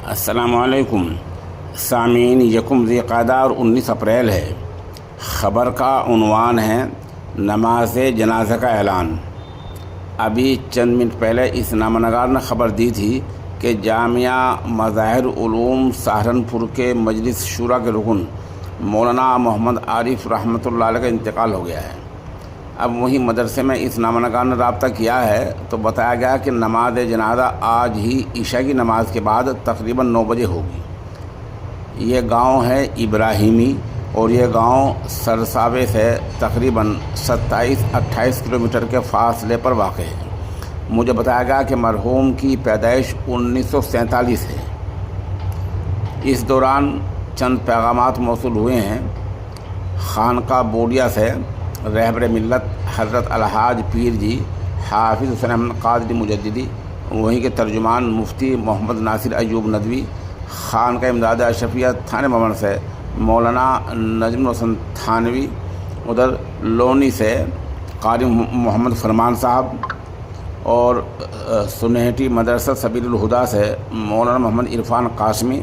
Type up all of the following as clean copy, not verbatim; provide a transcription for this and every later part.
السلام علیکم سامعین، یکم ذی قعدہ اور 19 اپریل ہے۔ خبر کا عنوان ہے نماز جنازہ کا اعلان۔ ابھی چند منٹ پہلے اس نامہ نگار نے خبر دی تھی کہ جامعہ مظاہر علوم سہارنپور کے مجلس شورا کے رکن مولانا محمد عارف رحمۃ اللہ علیہ کا انتقال ہو گیا ہے۔ اب وہی مدرسے میں اس نامہ نگار نے رابطہ کیا ہے تو بتایا گیا کہ نماز جنازہ آج ہی عشاء کی نماز کے بعد تقریباً 9 بجے ہوگی۔ یہ گاؤں ہے ابراہیمی اور یہ گاؤں سرساوے سے تقریباً 27-28 کلومیٹر کے فاصلے پر واقع ہے۔ مجھے بتایا گیا کہ مرحوم کی پیدائش 1947 ہے۔ اس دوران چند پیغامات موصول ہوئے ہیں۔ خانقاہ بوڈیا سے رہبر ملت حضرت الحاج پیر جی حافظ حسین احمد قادری مجددی، وہیں کے ترجمان مفتی محمد ناصر ایوب ندوی، خانقاہ امداد اشرفیہ تھانے ممن سے مولانا نجم الحسن تھانوی، ادھر لونی سے قاری محمد فرمان صاحب، اور سنہٹی مدرسہ سبیل الہدا سے مولانا محمد عرفان قاسمی،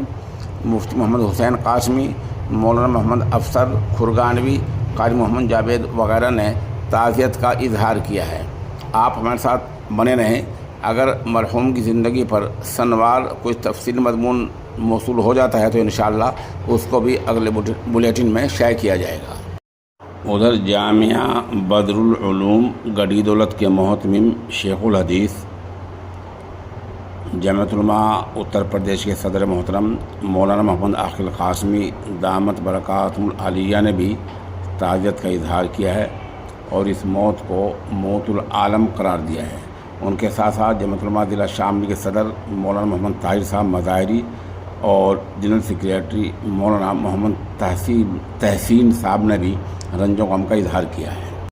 مفتی محمد حسین قاسمی، مولانا محمد افسر کھرگانوی، قاری محمد جاوید وغیرہ نے تعزیت کا اظہار کیا ہے۔ آپ ہمارے ساتھ بنے رہیں۔ اگر مرحوم کی زندگی پر سنوار کچھ تفصیلی مضمون موصول ہو جاتا ہے تو انشاءاللہ اس کو بھی اگلے بلیٹن میں شائع کیا جائے گا۔ ادھر جامعہ بدر العلوم گڑھی دولت کے محتمم شیخ الحدیث جامعۃ علماء اتر پردیش کے صدر محترم مولانا محمد عاقل قاسمی دامت برکاتہم العالیہ نے بھی تعزیت کا اظہار کیا ہے اور اس موت کو موت العالم قرار دیا ہے۔ ان کے ساتھ ساتھ جامعۃ علماء ضلع شاملی کے صدر مولانا محمد طاہر صاحب مظاہری اور جنرل سیکریٹری مولانا محمد تحسین صاحب نے بھی رنج و غم کا اظہار کیا ہے۔